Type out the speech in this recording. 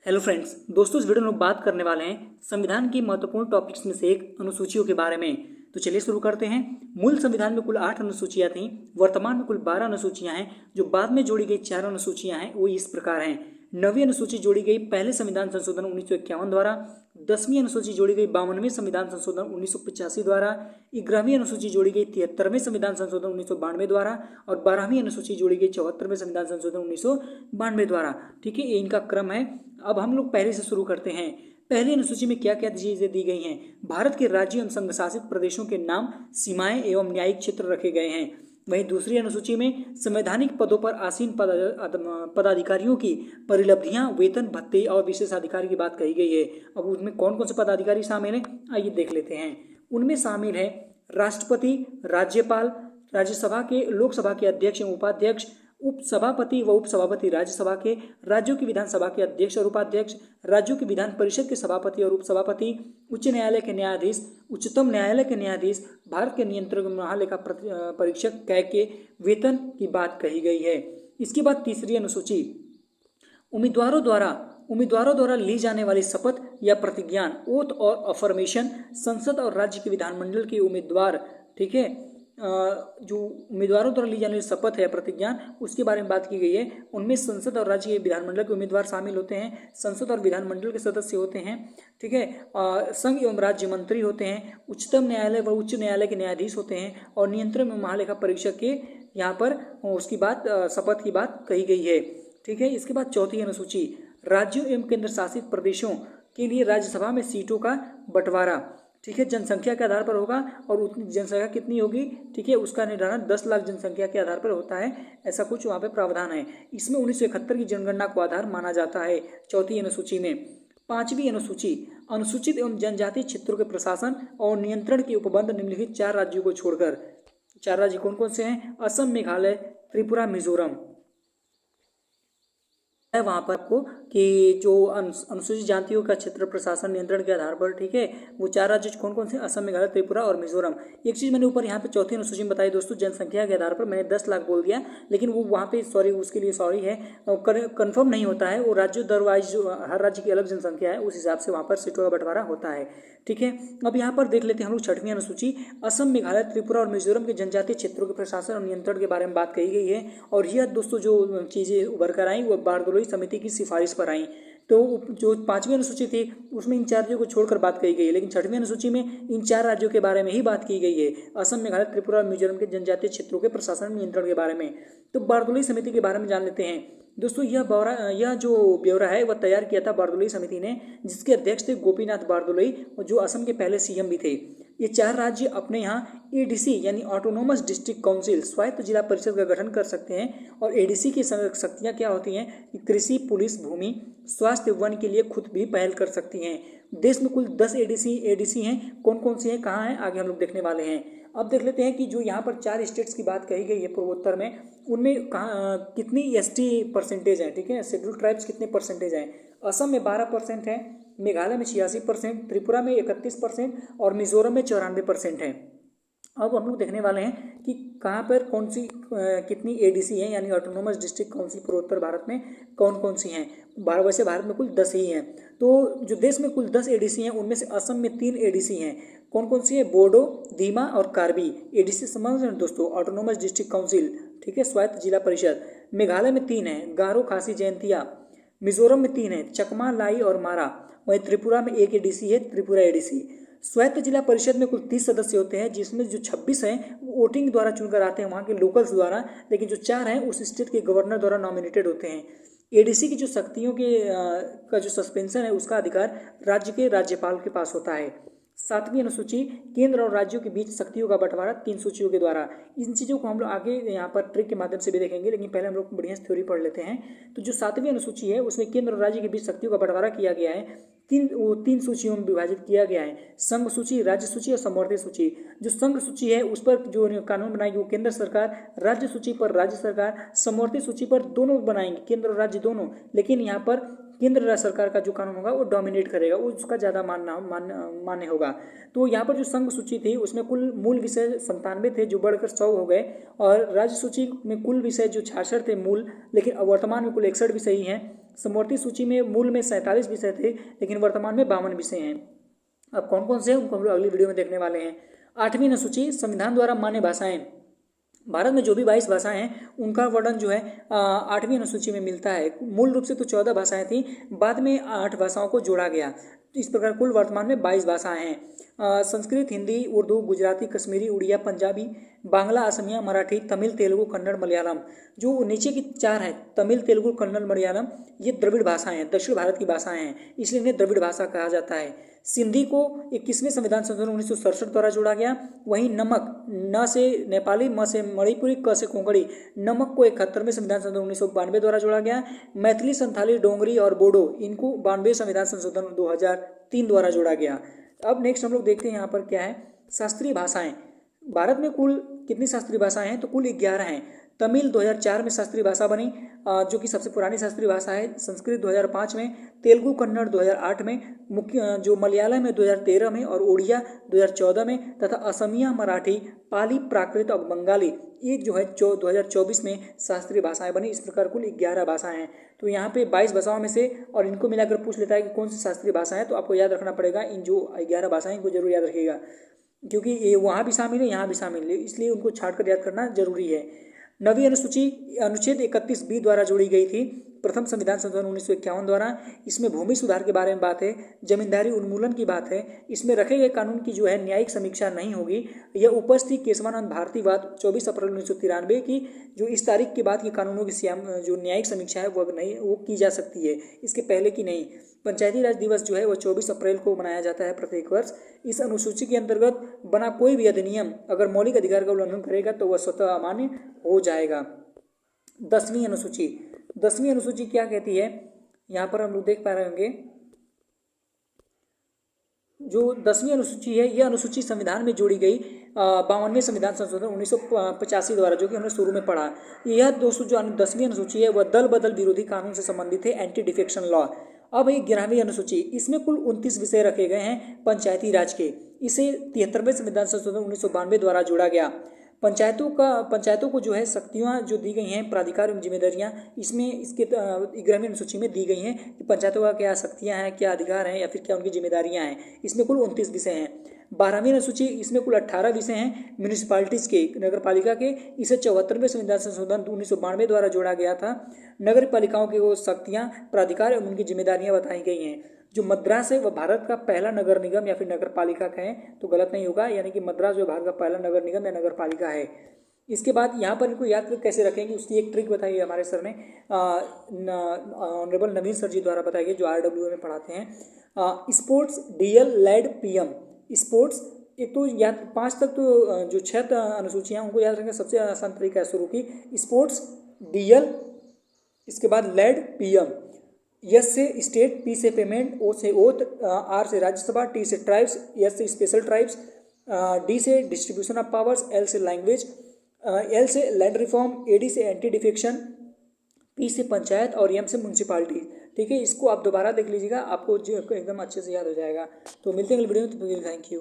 Hello friends, दोस्तों इस video में हम बात करने वाले हैं संविधान की महत्वपूर्ण टॉपिक्स में से एक अनुसूचियों के बारे में। तो चलिए शुरू करते हैं। मूल संविधान में कुल 8 अनुसूचियां थीं। वर्तमान में कुल 12 अनुसूचियां हैं। जो बाद में जोड़ी गई 4 अनुसूचियां हैं वो इस प्रकार हैं। 9वीं अनुसूची जोड़ी गई पहले संविधान संशोधन 1951 द्वारा। 10वीं अनुसूची जोड़ी गई 52वें संविधान संशोधन 1985 द्वारा। 11वीं अनुसूची जोड़ी गई 73वें संविधान संशोधन 1992 द्वारा। और 12वीं अनुसूची जोड़ी गई 74वें संविधान संशोधन 1992 द्वारा। ठीक है, ये इनका क्रम है। अब हम लोग पहले से शुरू करते हैं। पहली अनुसूची में क्या क्या चीजें दी गई हैं? भारत के राज्यों एवं संघ शासित प्रदेशों के नाम, सीमाएं एवं न्यायिक क्षेत्र रखे गए हैं। वहीं दूसरी अनुसूची में संवैधानिक पदों पर आसीन पदाधिकारियों की परिलब्धियां, वेतन, भत्ते और विशेषाधिकार की बात कही गई है। अब उसमें कौन कौन से पदाधिकारी शामिल हैं, आइए देख लेते हैं। उनमें शामिल है राष्ट्रपति, राज्यपाल, राज्यसभा के, लोकसभा के अध्यक्ष एवं उपाध्यक्ष, उपसभापति व उपसभापति राज्यसभा के, राज्यों की विधानसभा के अध्यक्ष और उपाध्यक्ष, राज्यों की विधान परिषद के सभापति और उपसभापति, उच्च न्यायालय के न्यायाधीश, उच्चतम न्यायालय के न्यायाधीश, भारत के नियंत्रक महालेखा परीक्षक कैग के वेतन की बात कही गई है। इसके बाद तीसरी अनुसूची उम्मीदवारों द्वारा ली जाने वाली शपथ या प्रतिज्ञान, ओथ और अफर्मेशन, संसद और राज्य के विधानमंडल के उम्मीदवार, ठीक है, जो उम्मीदवारों द्वारा ली जाने वाली शपथ है या प्रतिज्ञान, उसके बारे में बात की गई है। उनमें संसद और राज्य के विधानमंडल के उम्मीदवार शामिल होते हैं। संसद और विधानमंडल के सदस्य होते हैं, ठीक है, संघ एवं राज्य मंत्री होते हैं, उच्चतम न्यायालय व उच्च न्यायालय के न्यायाधीश होते हैं और नियंत्रक एवं महालेखा परीक्षक के यहाँ पर उसकी बात, शपथ की बात कही गई है। ठीक है, इसके बाद चौथी अनुसूची राज्यों एवं केंद्र शासित प्रदेशों के लिए राज्यसभा में सीटों का बंटवारा, ठीक है, जनसंख्या के आधार पर होगा और उतनी जनसंख्या कितनी होगी, ठीक है, उसका निर्धारण 10 लाख जनसंख्या के आधार पर होता है। ऐसा कुछ वहाँ पे प्रावधान है। इसमें 1971 की जनगणना को आधार माना जाता है चौथी अनुसूची में। पांचवी अनुसूची अनुसूचित एवं जनजातीय क्षेत्रों के प्रशासन और नियंत्रण के उपबंध निम्नलिखित 4 राज्यों को छोड़कर। 4 राज्य कौन कौन से हैं? असम, मेघालय, त्रिपुरा, मिजोरम है वहाँ पर आपको कि जो अनुसूचित जातियों का क्षेत्र प्रशासन नियंत्रण के आधार पर, ठीक है, वो 4 राज्य कौन कौन से? असम, मेघालय, त्रिपुरा और मिजोरम। एक चीज़ मैंने ऊपर यहाँ पे चौथी अनुसूची में बताई दोस्तों, जनसंख्या के आधार पर मैंने 10 लाख बोल दिया, लेकिन वो वहाँ पे सॉरी, उसके लिए सॉरी है, कन्फर्म नहीं होता है। वो राज्यों दरवाइज जो हर राज्य की अलग जनसंख्या है, उस हिसाब से वहाँ पर सीटों का बंटवारा होता है। ठीक है, अब यहाँ पर देख लेते हैं हम लोग छठवीं अनुसूची। असम, मेघालय, त्रिपुरा और मिजोरम के जनजातीय क्षेत्रों के प्रशासन और नियंत्रण के बारे में बात कही गई है। और यह दोस्तों जो चीज़ें उभर कर आई वो बारदोलोई समिति की सिफारिश पर आई। तो जो पांचवी अनुसूची थी उसमें इन 4 राज्यों को छोड़कर बात कही गई है, लेकिन छठवीं अनुसूची में इन 4 राज्यों के बारे में ही बात की गई है, असम, मेघालय, त्रिपुरा और मिजोरम के जनजातीय क्षेत्रों के प्रशासन नियंत्रण के बारे में। तो बारदोलोई समिति के बारे में जान लेते हैं दोस्तों। यह जो ब्यौरा है वह तैयार किया था बारदोलोई समिति ने, जिसके अध्यक्ष थे गोपीनाथ बारदोलोई, जो असम के पहले सीएम भी थे। ये 4 राज्य अपने यहाँ एडीसी यानी ऑटोनोमस डिस्ट्रिक्ट काउंसिल, स्वायत्त जिला परिषद का गठन कर सकते हैं। और एडीसी की शक्तियाँ क्या होती हैं कि कृषि, पुलिस, भूमि, स्वास्थ्य, वन के लिए खुद भी पहल कर सकती हैं। देश में कुल 10 एडीसी हैं। कौन कौन सी हैं, कहाँ हैं, आगे हम लोग देखने वाले हैं। अब देख लेते हैं कि जो यहाँ पर 4 स्टेट्स की बात कही गई है पूर्वोत्तर में, उनमें कितनी एसटी परसेंटेज है, ठीक है, शेड्यूल ट्राइब्स कितने परसेंटेज हैं। असम में 12% है, मेघालय में 86%, त्रिपुरा में 31% और मिजोरम में 94% है। अब हम लोग देखने वाले हैं कि कहाँ पर कौन सी कितनी एडीसी हैं, यानी ऑटोनोमस डिस्ट्रिक्ट काउंसिल पूर्वोत्तर भारत में कौन कौन सी हैं। वैसे भारत में कुल 10 ही हैं। तो जो देश में कुल 10 एडीसी हैं उनमें से असम में 3 एडीसी हैं। कौन कौन सी है? बोडो, दीमा और कार्बी। एडीसी समझ रहे हैं दोस्तों, ऑटोनोमस डिस्ट्रिक्ट काउंसिल, ठीक है, स्वायत्त जिला परिषद। मेघालय में 3 है, गारो, खासी, जयंतिया। मिजोरम में 3 है, चकमा, लाई और मारा। वहीं त्रिपुरा में 1 एडीसी है, त्रिपुरा एडीसी। स्वायत्त जिला परिषद में कुल 30 सदस्य होते हैं, जिसमें जो 26 हैं वो वोटिंग द्वारा चुनकर आते हैं वहाँ के लोकल्स द्वारा, लेकिन जो 4 हैं उस स्टेट के गवर्नर द्वारा नॉमिनेटेड होते हैं। एडीसी की जो शक्तियों के का जो सस्पेंशन है उसका अधिकार राज्य के राज्यपाल के पास होता है। 7वीं अनुसूची केंद्र और राज्यों के बीच शक्तियों का बंटवारा 3 सूचियों के द्वारा। इन चीज़ों को हम लोग आगे यहाँ पर ट्रिक के माध्यम से भी देखेंगे, लेकिन पहले हम लोग बढ़िया से थ्योरी पढ़ लेते हैं। तो जो 7वीं अनुसूची है उसमें केंद्र और राज्य के बीच शक्तियों का बंटवारा किया गया है। 3 सूचियों में विभाजित किया गया है, संघ सूची, राज्य सूची और समवर्ती सूची। जो संघ सूची है उस पर जो कानून बनाएगी वो केंद्र सरकार, राज्य सूची पर राज्य सरकार, समवर्ती सूची पर दोनों बनाएंगे, केंद्र और राज्य दोनों। लेकिन यहाँ पर केंद्र सरकार का जो कानून होगा वो डोमिनेट करेगा, उसका ज़्यादा मान्य होगा। तो यहाँ पर जो संघ सूची थी उसमें कुल मूल विषय 97 थे, जो बढ़कर 100 हो गए। और राज्य सूची में कुल विषय जो 66 थे मूल, लेकिन अब वर्तमान में कुल 61 विषय ही हैं। समवर्ती सूची में मूल में 47 विषय थे, लेकिन वर्तमान में 52 विषय हैं। अब कौन कौन से हैं उनको हम लोग अगली वीडियो में देखने वाले हैं। 8वीं अनुसूची संविधान द्वारा मान्य भाषाएं। भारत में जो भी 22 भाषाएं हैं उनका वर्णन जो है 8वीं अनुसूची में मिलता है। मूल रूप से तो 14 भाषाएं थी, बाद में 8 भाषाओं को जोड़ा गया। इस प्रकार कुल वर्तमान में 22 भाषाएं हैं। संस्कृत, हिंदी, उर्दू, गुजराती, कश्मीरी, उड़िया, पंजाबी, बांग्ला, असमिया, मराठी, तमिल, तेलुगु, कन्नड़, मलयालम। जो नीचे की 4 हैं, तमिल, तेलुगु, कन्नड़, मलयालम, ये द्रविड़ भाषाएं हैं, दक्षिण भारत की भाषाएं हैं, इसलिए इन्हें द्रविड़ भाषा कहा जाता है। सिंधी को 21वें संविधान संशोधन 1967 द्वारा जोड़ा गया। वहीं नमक, न से नेपाली, म से मणिपुरी, क से कोंकणी, नमक को 71वें संविधान संशोधन 1992 द्वारा जोड़ा गया। मैथिली, संथाली, डोंगरी और बोडो, इनको 92वें संविधान संशोधन 2003 द्वारा जोड़ा गया। अब नेक्स्ट हम लोग देखते हैं यहाँ पर क्या है, शास्त्रीय भाषाएं। भारत में कुल कितनी शास्त्रीय भाषाएं हैं, तो कुल 11 हैं। तमिल 2004 में शास्त्रीय भाषा बनी, जो कि सबसे पुरानी शास्त्रीय भाषा है। संस्कृत 2005 में, तेलुगु कन्नड़ 2008 में, मुख्य जो मलयालम है 2013 में, और उड़िया 2014 में, तथा असमिया, मराठी, पाली, प्राकृत और बंगाली ये जो है 2024 में शास्त्रीय भाषाएं बनी। इस प्रकार कुल 11 भाषाएं हैं। तो यहाँ पे 22 भाषाओं में से और इनको मिलाकर पूछ लेता है कि कौन सी शास्त्रीय भाषा है, तो आपको याद रखना पड़ेगा इन जो 11 भाषाएं इनको जरूर याद रखिएगा, क्योंकि ये वहाँ भी शामिल है, यहाँ भी शामिल है, इसलिए उनको छाट कर याद करना जरूरी है। 9वीं अनुसूची अनुच्छेद 31B द्वारा जोड़ी गई थी, प्रथम संविधान संशोधन 1951 द्वारा। इसमें भूमि सुधार के बारे में बात है, जमींदारी उन्मूलन की बात है। इसमें रखे गए कानून की जो है न्यायिक समीक्षा नहीं होगी। यह उपज थी केशवानंद भारतीवाद 24 अप्रैल 1993 की, जो इस तारीख के बाद की कानूनों की जो न्यायिक समीक्षा है वो की जा सकती है, इसके पहले की नहीं। पंचायती राज दिवस जो है वह 24 अप्रैल को मनाया जाता है प्रत्येक वर्ष। इस अनुसूची के अंतर्गत बना कोई भी अधिनियम अगर मौलिक अधिकार का उल्लंघन करेगा तो वह स्वतः अमान्य हो जाएगा। 10वीं अनुसूची क्या कहती है, यहाँ पर हम लोग देख पा रहे होंगे। जो 10वीं अनुसूची है, यह अनुसूची संविधान में जोड़ी गई 52वें संविधान संशोधन 1985 द्वारा, जो कि हमने शुरू में पढ़ा। यह दोस्तों जो 10वीं अनुसूची है वह दल बदल विरोधी कानून से संबंधित है, एंटी डिफेक्शन लॉ। अब 11वीं अनुसूची, इसमें कुल 29 विषय रखे गए हैं पंचायती राज के। इसे 73वें संविधान संशोधन 1992 द्वारा जोड़ा गया। पंचायतों को जो है शक्तियाँ जो दी गई हैं, प्राधिकार एवं जिम्मेदारियाँ, इसमें इसके 11वीं अनुसूची में दी गई हैं कि पंचायतों का क्या शक्तियाँ हैं, क्या अधिकार हैं, या फिर क्या उनकी जिम्मेदारियाँ हैं। इसमें कुल 29 विषय हैं। 12वीं अनुसूची, इसमें कुल 18 विषय हैं म्यूनिसिपालिटीज़ के, नगर पालिका के। इसे 74वें संविधान संशोधन 1992 द्वारा जोड़ा गया था। नगर पालिकाओं की वो शक्तियाँ, प्राधिकार एवं उनकी जिम्मेदारियाँ बताई गई हैं। जो मद्रास है वह भारत का पहला नगर निगम या फिर नगर पालिका कहें तो गलत नहीं होगा, यानी कि मद्रास जो भारत का पहला नगर निगम या नगर पालिका है। इसके बाद यहाँ पर इनको याद कैसे रखेंगे, उसकी एक ट्रिक बताई है हमारे सर ने, ऑनरेबल नवीन सर जी द्वारा बताई गई, जो RWA में पढ़ाते हैं। स्पोर्ट्स, DL, लेड, PM। स्पोर्ट्स एक तो याद 5 तक तो जो 6 अनुसूचियाँ उनको याद रखेंगे, सबसे आसान तरीका है शुरू की। स्पोर्ट्स, DL, इसके बाद लेड, PM। S से स्टेट, P से पेमेंट, O से ओथ, R से राज्यसभा, T से ट्राइब्स, S से स्पेशल ट्राइब्स, D से डिस्ट्रीब्यूशन ऑफ पावर्स, L से लैंग्वेज, L से लैंड रिफॉर्म, AD से एंटी डिफेक्शन, P से पंचायत और M से म्यूनसिपालिटी। ठीक है, इसको आप दोबारा देख लीजिएगा, आपको एकदम अच्छे से याद हो जाएगा। तो मिलते हैं अगली वीडियो में, तो थैंक यू।